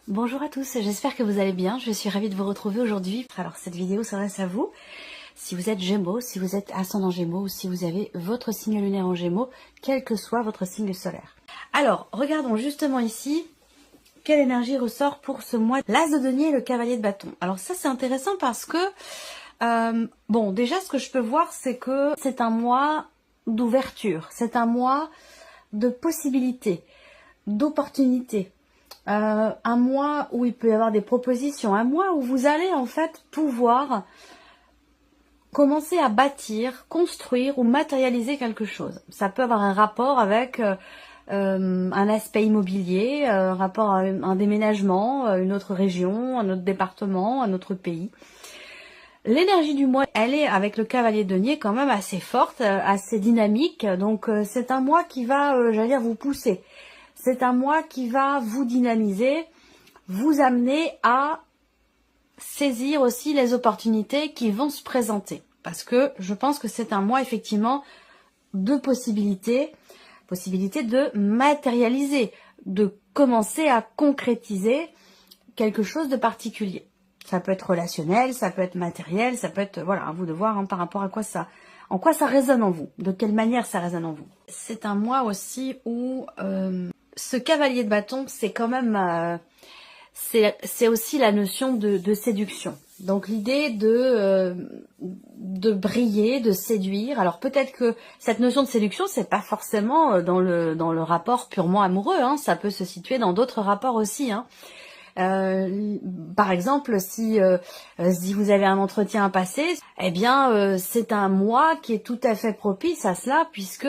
Bonjour à tous, j'espère que vous allez bien. Je suis ravie de vous retrouver aujourd'hui. Alors cette vidéo s'adresse à vous. Si vous êtes Gémeaux, si vous êtes ascendant Gémeaux ou si vous avez votre signe lunaire en Gémeaux, quel que soit votre signe solaire. Alors, regardons justement ici quelle énergie ressort pour ce mois. L'As de denier et le cavalier de bâton. Alors ça c'est intéressant parce que, bon déjà ce que je peux voir c'est que c'est un mois d'ouverture, c'est un mois de possibilités, d'opportunités. Un mois où il peut y avoir des propositions, un mois où vous allez en fait pouvoir commencer à bâtir, construire ou matérialiser quelque chose. Ça peut avoir un rapport avec un aspect immobilier, un rapport à un déménagement, une autre région, un autre département, un autre pays. L'énergie du mois, elle est avec le cavalier de denier quand même assez forte, assez dynamique. Donc c'est un mois qui va, j'allais dire, vous pousser. C'est un mois qui va vous dynamiser, vous amener à saisir aussi les opportunités qui vont se présenter. Parce que je pense que c'est un mois effectivement de possibilités de matérialiser, de commencer à concrétiser quelque chose de particulier. Ça peut être relationnel, ça peut être matériel, ça peut être, voilà, à vous de voir par rapport à quoi ça, en quoi ça résonne en vous, de quelle manière ça résonne en vous. C'est un mois aussi où ce cavalier de bâton, c'est quand même, c'est aussi la notion de séduction. Donc l'idée de briller, de séduire. Alors peut-être que cette notion de séduction, c'est pas forcément dans le rapport purement amoureux. Hein. Ça peut se situer dans d'autres rapports aussi. Hein. Par exemple, si vous avez un entretien à passer, eh bien, c'est un mois qui est tout à fait propice à cela, puisque,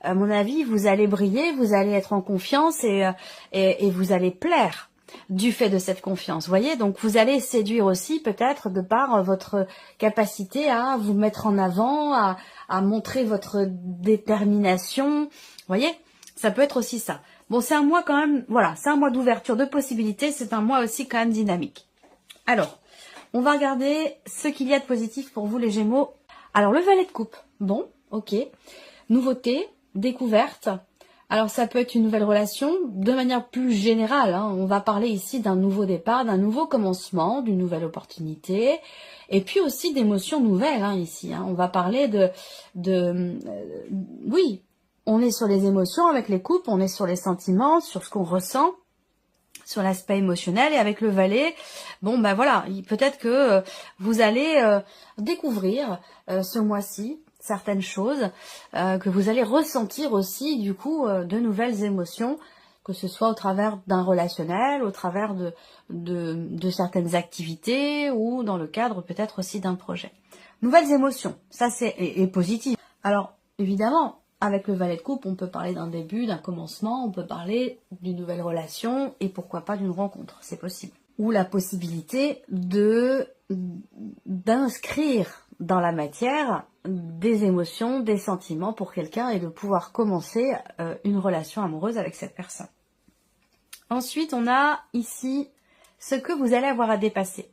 à mon avis, vous allez briller, vous allez être en confiance et vous allez plaire du fait de cette confiance. Vous voyez, donc vous allez séduire aussi peut-être de par votre capacité à vous mettre en avant, à montrer votre détermination. Vous voyez, ça peut être aussi ça. Bon, c'est un mois quand même, voilà, c'est un mois d'ouverture, de possibilités, c'est un mois aussi quand même dynamique. Alors, on va regarder ce qu'il y a de positif pour vous les Gémeaux. Alors, le valet de coupe, bon, ok. Nouveauté, découverte. Alors, ça peut être une nouvelle relation, de manière plus générale, hein. On va parler ici d'un nouveau départ, d'un nouveau commencement, d'une nouvelle opportunité, et puis aussi d'émotions nouvelles, hein, ici. Hein. On va parler oui, on est sur les émotions avec les couples, on est sur les sentiments, sur ce qu'on ressent, sur l'aspect émotionnel. Et avec le valet, bon ben voilà, peut-être que vous allez découvrir ce mois-ci certaines choses, que vous allez ressentir aussi du coup de nouvelles émotions, que ce soit au travers d'un relationnel, au travers de certaines activités ou dans le cadre peut-être aussi d'un projet. Nouvelles émotions, ça c'est et positif. Alors évidemment, avec le valet de coupe, on peut parler d'un début, d'un commencement, on peut parler d'une nouvelle relation et pourquoi pas d'une rencontre, c'est possible. Ou la possibilité d'inscrire dans la matière des émotions, des sentiments pour quelqu'un et de pouvoir commencer une relation amoureuse avec cette personne. Ensuite, on a ici ce que vous allez avoir à dépasser.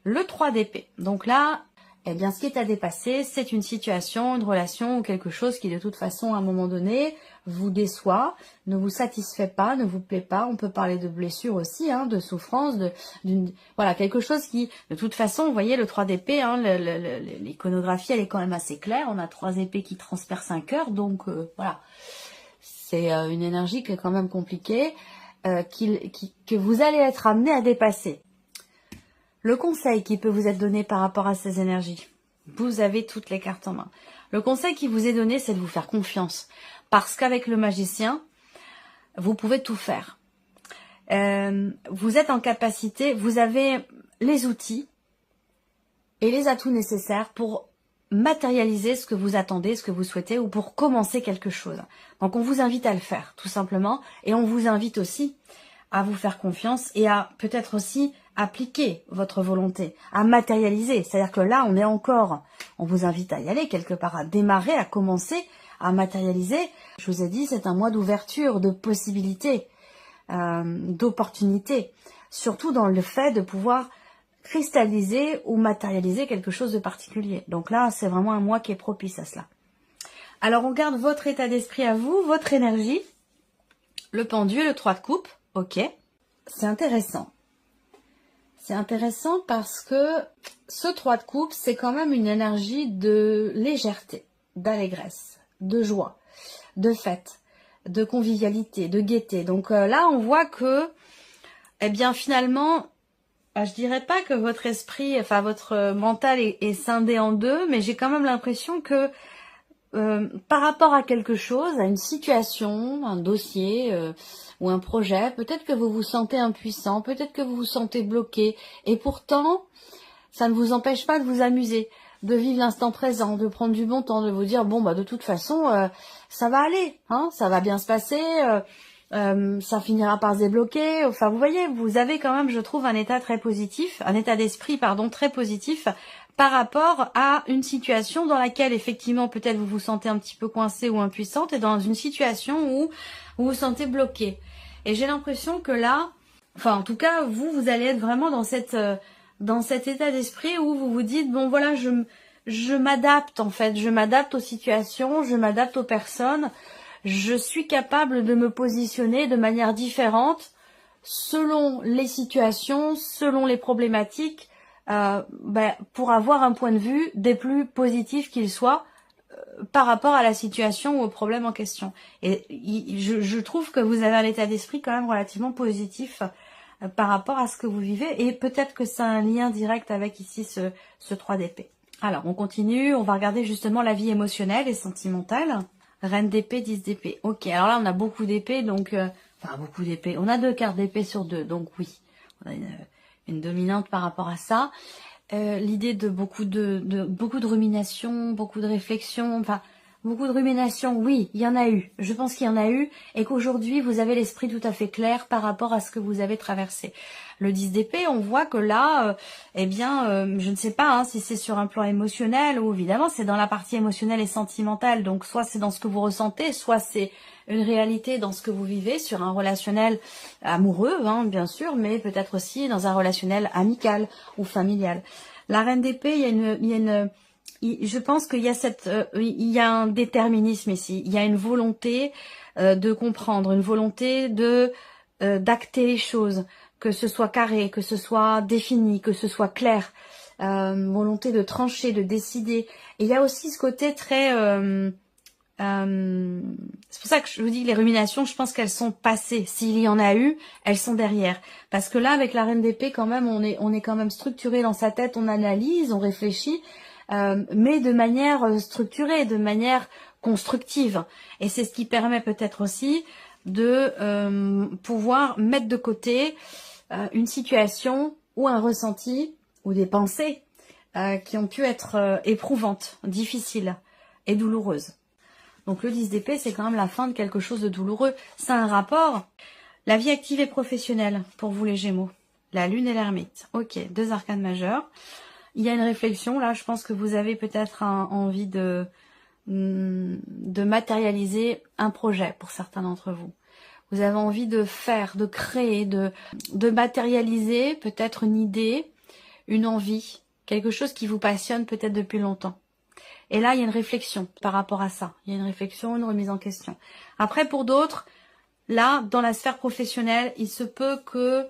Le 3 d'épée. Donc là, eh bien, ce qui est à dépasser, c'est une situation, une relation ou quelque chose qui, de toute façon, à un moment donné, vous déçoit, ne vous satisfait pas, ne vous plaît pas. On peut parler de blessure aussi, hein, de souffrance, voilà, quelque chose qui, de toute façon, vous voyez, le 3 d'épée, hein, l'iconographie, elle est quand même assez claire. On a 3 épées qui transpercent un cœur, donc voilà. C'est une énergie qui est quand même compliquée, que vous allez être amené à dépasser. Le conseil qui peut vous être donné par rapport à ces énergies, vous avez toutes les cartes en main. Le conseil qui vous est donné, c'est de vous faire confiance. Parce qu'avec le magicien, vous pouvez tout faire. Vous êtes en capacité, vous avez les outils et les atouts nécessaires pour matérialiser ce que vous attendez, ce que vous souhaitez ou pour commencer quelque chose. Donc on vous invite à le faire, tout simplement. Et on vous invite aussi à vous faire confiance et à peut-être aussi appliquer votre volonté, à matérialiser. C'est-à-dire que là, on vous invite à y aller quelque part, à démarrer, à commencer, à matérialiser. Je vous ai dit, c'est un mois d'ouverture, de possibilités, d'opportunités. Surtout dans le fait de pouvoir cristalliser ou matérialiser quelque chose de particulier. Donc là, c'est vraiment un mois qui est propice à cela. Alors, on garde votre état d'esprit à vous, votre énergie, le pendu, le 3 de coupe, ok. c'est intéressant. C'est intéressant parce que ce 3 de coupe, c'est quand même une énergie de légèreté, d'allégresse, de joie, de fête, de convivialité, de gaieté. Donc là, on voit que, eh bien, finalement, je dirais pas que votre esprit, enfin votre mental est scindé en deux, mais j'ai quand même l'impression que par rapport à quelque chose, à une situation, un dossier ou un projet, peut-être que vous vous sentez impuissant, peut-être que vous vous sentez bloqué, et pourtant, ça ne vous empêche pas de vous amuser, de vivre l'instant présent, de prendre du bon temps, de vous dire bon bah de toute façon ça va aller, hein, ça va bien se passer, ça finira par se débloquer. Enfin vous voyez, vous avez quand même, je trouve, un état très positif, un état d'esprit pardon très positif par rapport à une situation dans laquelle effectivement peut-être vous vous sentez un petit peu coincé ou impuissante, et dans une situation où vous vous sentez bloqué. Et j'ai l'impression que là, enfin en tout cas vous allez être vraiment dans cet état d'esprit où vous vous dites bon voilà, je m'adapte en fait, je m'adapte aux situations, je m'adapte aux personnes, je suis capable de me positionner de manière différente selon les situations, selon les problématiques, pour avoir un point de vue des plus positifs qu'il soit par rapport à la situation ou au problème en question. Et je trouve que vous avez un état d'esprit quand même relativement positif par rapport à ce que vous vivez, et peut-être que c'est un lien direct avec ici ce 3 d'épée. Alors on continue, on va regarder justement la vie émotionnelle et sentimentale. Reine d'épée, 10 d'épée. Ok, alors là on a beaucoup d'épées, donc enfin beaucoup d'épées. On a 2 cartes d'épée sur 2, donc oui, on a une dominante par rapport à ça. L'idée de beaucoup de rumination, beaucoup de réflexion, enfin beaucoup de rumination, oui, il y en a eu. Je pense qu'il y en a eu, et qu'aujourd'hui vous avez l'esprit tout à fait clair par rapport à ce que vous avez traversé. Le 10 d'épée, on voit que là, je ne sais pas hein, si c'est sur un plan émotionnel ou évidemment c'est dans la partie émotionnelle et sentimentale. Donc soit c'est dans ce que vous ressentez, soit c'est une réalité dans ce que vous vivez sur un relationnel amoureux, hein, bien sûr, mais peut-être aussi dans un relationnel amical ou familial. La reine d'épée, je pense qu'il y a il y a un déterminisme ici. Il y a une volonté de comprendre, une volonté de d'acter les choses, que ce soit carré, que ce soit défini, que ce soit clair, volonté de trancher, de décider. Et il y a aussi ce côté très c'est pour ça que je vous dis que les ruminations, je pense qu'elles sont passées. S'il y en a eu, elles sont derrière. Parce que là, avec la reine d'épée, quand même, on est quand même structuré dans sa tête, on analyse, on réfléchit, mais de manière structurée, de manière constructive. Et c'est ce qui permet peut-être aussi de pouvoir mettre de côté une situation ou un ressenti ou des pensées qui ont pu être éprouvantes, difficiles et douloureuses. Donc le 10 d'épée, c'est quand même la fin de quelque chose de douloureux. C'est un rapport. La vie active et professionnelle pour vous les Gémeaux. La lune et l'ermite. Ok, 2 arcanes majeures. Il y a une réflexion. Là, je pense que vous avez peut-être envie de matérialiser un projet pour certains d'entre vous. Vous avez envie de faire, de créer, de matérialiser peut-être une idée, une envie, quelque chose qui vous passionne peut-être depuis longtemps. Et là, il y a une réflexion par rapport à ça. Il y a une réflexion, une remise en question. Après, pour d'autres, là, dans la sphère professionnelle, il se peut que,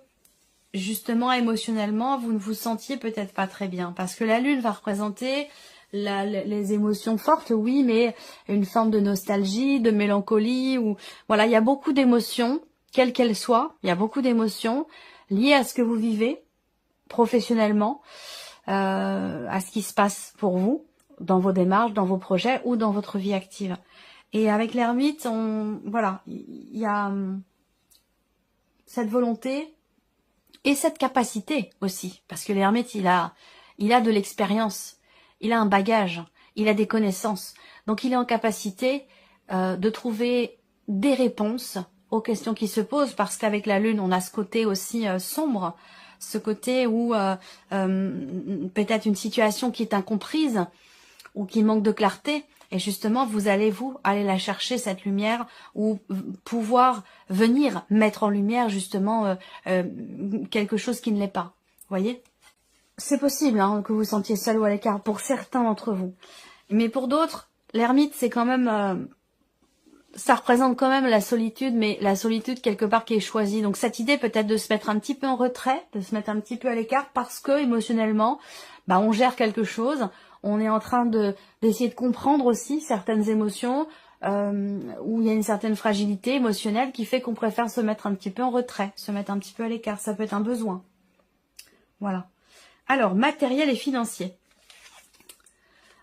justement, émotionnellement, vous ne vous sentiez peut-être pas très bien. Parce que la lune va représenter les émotions fortes, oui, mais une forme de nostalgie, de mélancolie. Ou voilà, il y a beaucoup d'émotions, quelles qu'elles soient. Il y a beaucoup d'émotions liées à ce que vous vivez professionnellement, à ce qui se passe pour vous, dans vos démarches, dans vos projets ou dans votre vie active. Et avec l'ermite, voilà, il y a cette volonté et cette capacité aussi, parce que l'ermite, il a de l'expérience, il a un bagage, il a des connaissances, donc il est en capacité de trouver des réponses aux questions qui se posent, parce qu'avec la lune, on a ce côté aussi sombre, ce côté où peut-être une situation qui est incomprise, ou qui manque de clarté, et justement vous allez aller la chercher, cette lumière, ou pouvoir venir mettre en lumière justement quelque chose qui ne l'est pas. Vous voyez, c'est possible hein, que vous sentiez seul ou à l'écart pour certains d'entre vous, mais pour d'autres, l'ermite c'est quand même ça représente quand même la solitude, mais la solitude quelque part qui est choisie. Donc cette idée peut-être de se mettre un petit peu en retrait, de se mettre un petit peu à l'écart parce que émotionnellement, bah, on gère quelque chose, on est en train d'essayer de comprendre aussi certaines émotions, où il y a une certaine fragilité émotionnelle qui fait qu'on préfère se mettre un petit peu en retrait, se mettre un petit peu à l'écart. Ça peut être un besoin. Voilà. Alors, matériel et financier.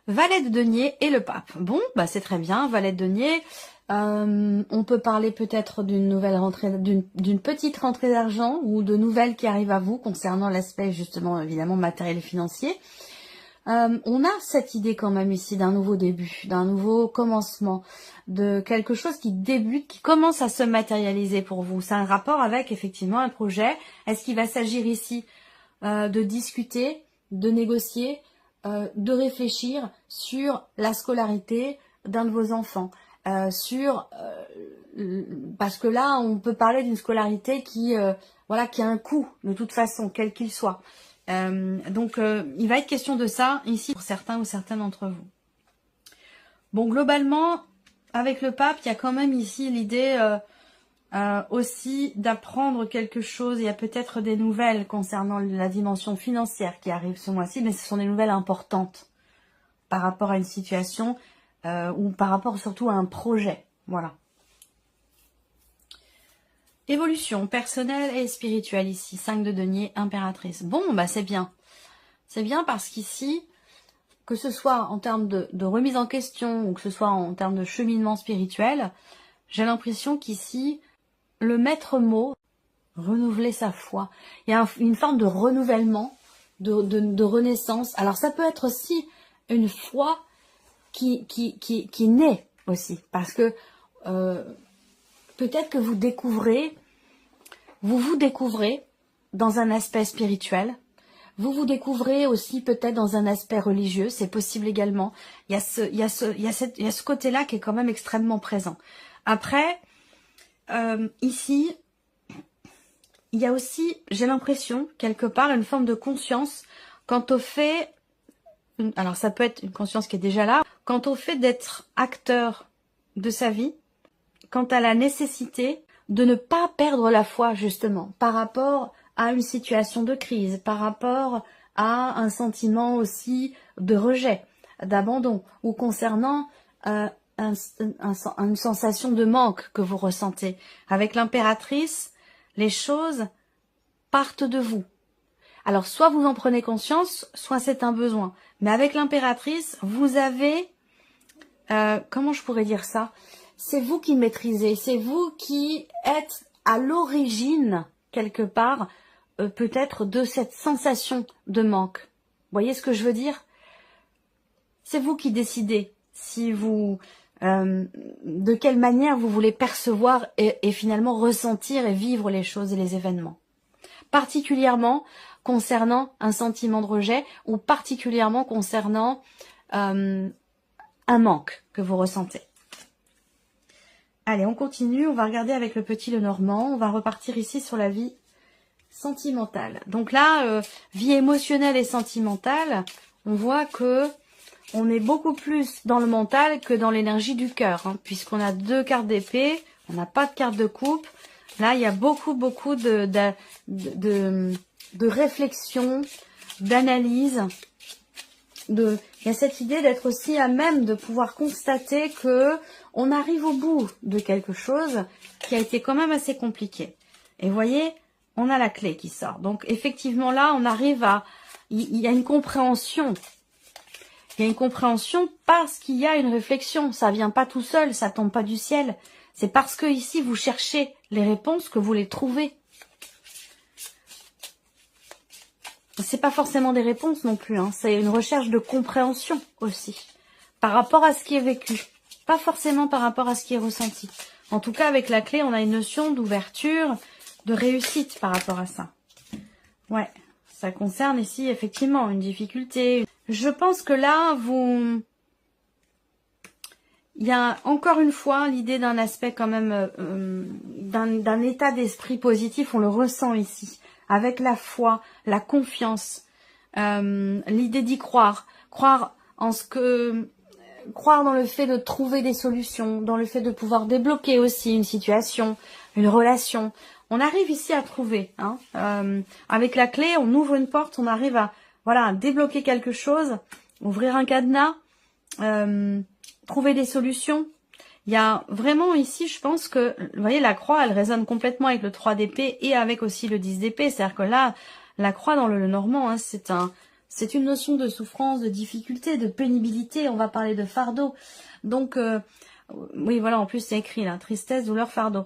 Valet de denier et le pape. Bon, bah c'est très bien, valet de denier. On peut parler peut-être d'une nouvelle rentrée, d'une petite rentrée d'argent ou de nouvelles qui arrivent à vous concernant l'aspect justement évidemment matériel et financier. On a cette idée quand même ici d'un nouveau début, d'un nouveau commencement, de quelque chose qui débute, qui commence à se matérialiser pour vous. C'est un rapport avec effectivement un projet. Est-ce qu'il va s'agir ici de discuter, de négocier, de réfléchir sur la scolarité d'un de vos enfants, parce que là on peut parler d'une scolarité qui voilà, qui a un coût de toute façon, quel qu'il soit. Donc il va être question de ça ici pour certains ou certaines d'entre vous. Bon, globalement, avec le pape, il y a quand même ici l'idée aussi d'apprendre quelque chose. Il y a peut-être des nouvelles concernant la dimension financière qui arrivent ce mois-ci, mais ce sont des nouvelles importantes par rapport à une situation ou par rapport surtout à un projet. Voilà. Évolution personnelle et spirituelle ici. 5 de denier, impératrice. Bon, bah c'est bien. C'est bien parce qu'ici, que ce soit en termes de remise en question ou que ce soit en termes de cheminement spirituel, j'ai l'impression qu'ici, le maître mot, renouveler sa foi. Il y a une forme de renouvellement, de renaissance. Alors ça peut être aussi une foi qui naît aussi. Parce que peut-être que vous vous découvrez dans un aspect spirituel. Vous vous découvrez aussi peut-être dans un aspect religieux, c'est possible également. Il y a ce côté-là qui est quand même extrêmement présent. Après, ici, il y a aussi, j'ai l'impression, quelque part, une forme de conscience quant au fait, alors ça peut être une conscience qui est déjà là, quant au fait d'être acteur de sa vie, quant à la nécessité de ne pas perdre la foi, justement, par rapport à une situation de crise, par rapport à un sentiment aussi de rejet, d'abandon, ou concernant une sensation de manque que vous ressentez. Avec l'impératrice, les choses partent de vous. Alors, soit vous en prenez conscience, soit c'est un besoin. Mais avec l'impératrice, vous avez... comment je pourrais dire ça ? C'est vous qui maîtrisez, c'est vous qui êtes à l'origine, quelque part, peut-être de cette sensation de manque. Vous voyez ce que je veux dire? C'est vous qui décidez si vous, de quelle manière vous voulez percevoir et finalement ressentir et vivre les choses et les événements. Particulièrement concernant un sentiment de rejet ou particulièrement concernant un manque que vous ressentez. Allez, on continue, on va regarder avec le petit Lenormand, on va repartir ici sur la vie sentimentale. Donc là, vie émotionnelle et sentimentale, on voit que on est beaucoup plus dans le mental que dans l'énergie du cœur, hein, puisqu'on a 2 cartes d'épée, on n'a pas de carte de coupe. Là, il y a beaucoup de réflexion, d'analyse. Il y a cette idée d'être aussi à même de pouvoir constater que on arrive au bout de quelque chose qui a été quand même assez compliqué. Et vous voyez, on a la clé qui sort. Donc effectivement là, on arrive à... Il y a une compréhension. Il y a une compréhension parce qu'il y a une réflexion. Ça vient pas tout seul, ça tombe pas du ciel. C'est parce que ici, vous cherchez les réponses que vous les trouvez. C'est pas forcément des réponses non plus, hein. C'est une recherche de compréhension aussi, par rapport à ce qui est vécu, pas forcément par rapport à ce qui est ressenti. En tout cas, avec la clé, on a une notion d'ouverture, de réussite par rapport à ça. Ouais, ça concerne ici effectivement une difficulté. Je pense que là, il y a encore une fois l'idée d'un aspect quand même, d'un état d'esprit positif, on le ressent ici. Avec la foi, la confiance, l'idée d'y croire, croire en ce que croire dans le fait de trouver des solutions, dans le fait de pouvoir débloquer aussi une situation, une relation. On arrive ici à trouver. Hein, avec la clé, on ouvre une porte, on arrive à, voilà, à débloquer quelque chose, ouvrir un cadenas, trouver des solutions. Il y a vraiment ici, je pense que, vous voyez, la croix, elle résonne complètement avec le 3 d'épée et avec aussi le 10 d'épée. C'est-à-dire que là, la croix dans le normand, hein, c'est une notion de souffrance, de difficulté, de pénibilité. On va parler de fardeau. Donc, oui, voilà, en plus, c'est écrit là, tristesse, douleur, fardeau.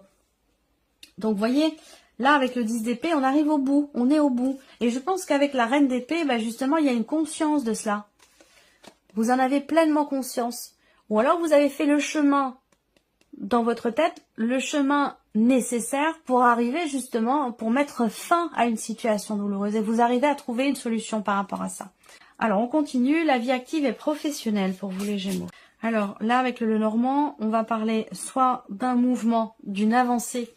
Donc, vous voyez, là, avec le 10 d'épée, on arrive au bout, on est au bout. Et je pense qu'avec la reine d'épée, bah, justement, il y a une conscience de cela. Vous en avez pleinement conscience. Ou alors, vous avez fait le chemin dans votre tête, le chemin nécessaire pour arriver justement, pour mettre fin à une situation douloureuse. Et vous arrivez à trouver une solution par rapport à ça. Alors, on continue. La vie active et professionnelle pour vous les Gémeaux. Alors, là, avec le Lenormand, on va parler soit d'un mouvement, d'une avancée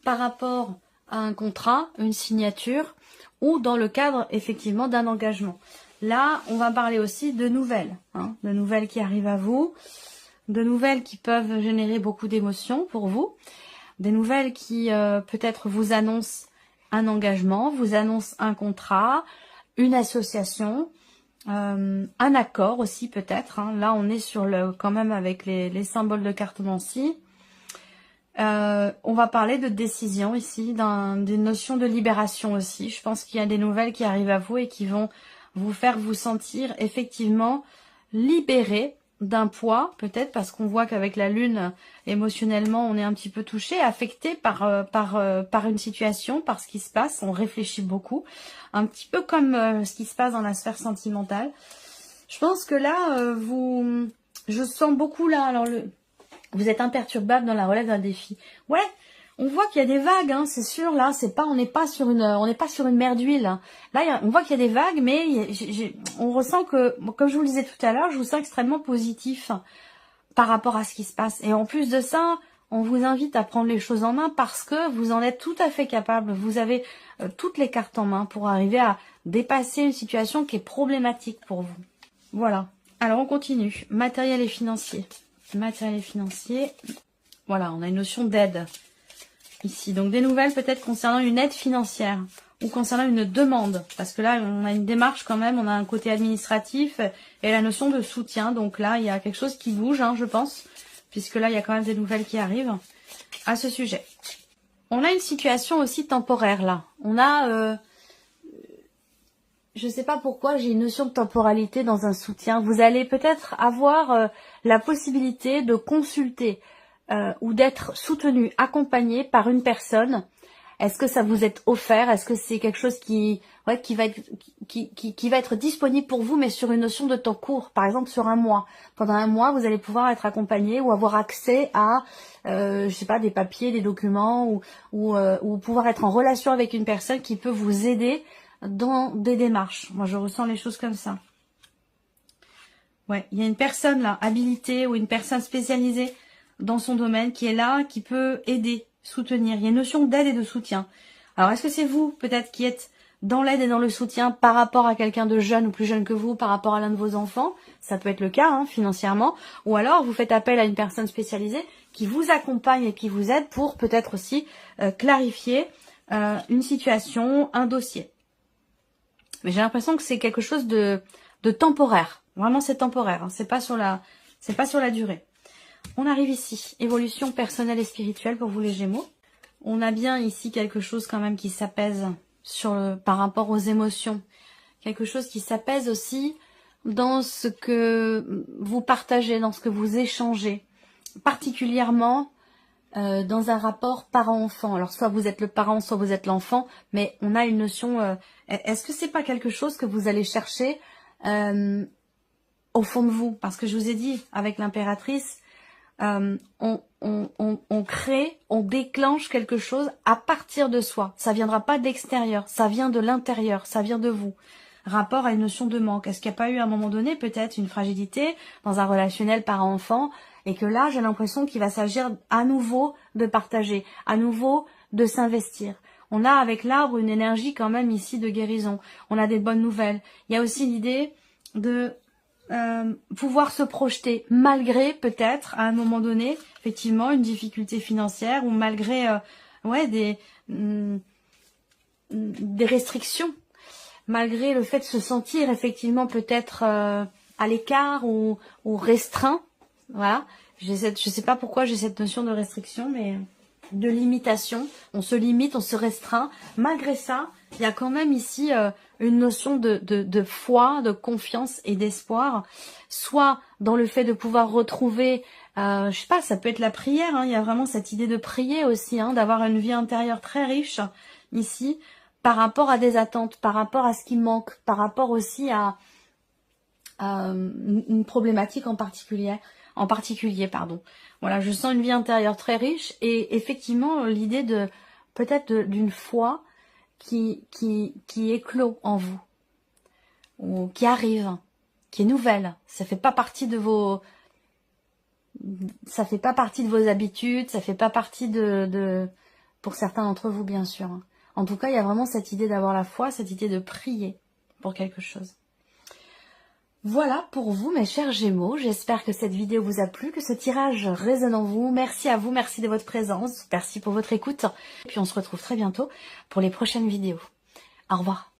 par rapport à un contrat, une signature, ou dans le cadre, effectivement, d'un engagement. Là, on va parler aussi de nouvelles, hein, de nouvelles qui arrivent à vous, de nouvelles qui peuvent générer beaucoup d'émotions pour vous, des nouvelles qui peut-être vous annoncent un engagement, vous annoncent un contrat, une association, un accord aussi peut-être. Hein. Là, on est sur quand même avec les symboles de cartomancie. On va parler de décision ici, d'une notion de libération aussi. Je pense qu'il y a des nouvelles qui arrivent à vous et qui vont vous faire vous sentir effectivement libéré d'un poids, peut-être parce qu'on voit qu'avec la lune, émotionnellement, on est un petit peu touché, affecté par une situation, par ce qui se passe. On réfléchit beaucoup, un petit peu comme ce qui se passe dans la sphère sentimentale. Je pense que là, je sens beaucoup là. Alors vous êtes imperturbable dans la relève d'un défi. Ouais, on voit qu'il y a des vagues, hein, c'est sûr. Là, on n'est pas sur une mer d'huile. Hein. Là, on voit qu'il y a des vagues, mais on ressent que, comme je vous le disais tout à l'heure, je vous sens extrêmement positif par rapport à ce qui se passe. Et en plus de ça, on vous invite à prendre les choses en main parce que vous en êtes tout à fait capable. Vous avez toutes les cartes en main pour arriver à dépasser une situation qui est problématique pour vous. Voilà. Alors, on continue. Matériel et financier. Matériel et financier. Voilà, on a une notion d'aide ici. Donc, des nouvelles peut-être concernant une aide financière ou concernant une demande. Parce que là, on a une démarche quand même, on a un côté administratif et la notion de soutien. Donc là, il y a quelque chose qui bouge, hein, je pense. Puisque là, il y a quand même des nouvelles qui arrivent à ce sujet. On a une situation aussi temporaire là. On a... je ne sais pas pourquoi, j'ai une notion de temporalité dans un soutien. Vous allez peut-être avoir la possibilité de consulter ou d'être soutenu, accompagné par une personne. Est-ce que ça vous est offert? Est-ce que c'est quelque chose qui va être disponible pour vous, mais sur une notion de temps court, par exemple sur un mois. Pendant un mois, vous allez pouvoir être accompagné ou avoir accès à, je sais pas, des papiers, des documents, ou pouvoir être en relation avec une personne qui peut vous aider dans des démarches. Moi, je ressens les choses comme ça. Ouais, il y a une personne là, habilitée ou une personne spécialisée dans son domaine qui est là, qui peut aider, soutenir. Il y a une notion d'aide et de soutien. Alors, est-ce que c'est vous, peut-être, qui êtes dans l'aide et dans le soutien par rapport à quelqu'un de jeune ou plus jeune que vous, par rapport à l'un de vos enfants? Ça peut être le cas, hein, financièrement. Ou alors, vous faites appel à une personne spécialisée qui vous accompagne et qui vous aide pour peut-être aussi clarifier une situation, un dossier. Mais j'ai l'impression que c'est quelque chose de temporaire. Vraiment, c'est temporaire. Hein. C'est pas sur la durée. On arrive ici. Évolution personnelle et spirituelle pour vous les Gémeaux. On a bien ici quelque chose quand même qui s'apaise par rapport aux émotions. Quelque chose qui s'apaise aussi dans ce que vous partagez, dans ce que vous échangez. Particulièrement dans un rapport parent-enfant. Alors soit vous êtes le parent, soit vous êtes l'enfant, mais on a une notion... est-ce que c'est pas quelque chose que vous allez chercher au fond de vous? Parce que je vous ai dit, avec l'impératrice, on crée, on déclenche quelque chose à partir de soi. Ça viendra pas de l'extérieur, ça vient de l'intérieur, ça vient de vous. Rapport à une notion de manque. Est-ce qu'il n'y a pas eu à un moment donné peut-être une fragilité dans un relationnel parent-enfant et que là j'ai l'impression qu'il va s'agir à nouveau de partager, à nouveau de s'investir. On a avec l'arbre une énergie quand même ici de guérison. On a des bonnes nouvelles. Il y a aussi l'idée de pouvoir se projeter malgré peut-être à un moment donné effectivement une difficulté financière ou malgré des restrictions, malgré le fait de se sentir effectivement peut-être à l'écart ou restreint. Voilà, je sais pas pourquoi j'ai cette notion de restriction, mais de limitation. On se limite, on se restreint. Malgré ça, il y a quand même ici une notion de foi, de confiance et d'espoir, soit dans le fait de pouvoir retrouver, je sais pas, ça peut être la prière, hein, il y a vraiment cette idée de prier aussi, hein, d'avoir une vie intérieure très riche ici, par rapport à des attentes, par rapport à ce qui manque, par rapport aussi à une problématique en particulier, Voilà, je sens une vie intérieure très riche et effectivement l'idée de peut-être d'une foi qui éclot en vous, ou qui arrive, qui est nouvelle. Ça fait pas partie de vos habitudes, ça fait pas partie pour certains d'entre vous bien sûr. En tout cas, il y a vraiment cette idée d'avoir la foi, cette idée de prier pour quelque chose. Voilà pour vous mes chers Gémeaux, j'espère que cette vidéo vous a plu, que ce tirage résonne en vous. Merci à vous, merci de votre présence, merci pour votre écoute. Et puis on se retrouve très bientôt pour les prochaines vidéos. Au revoir.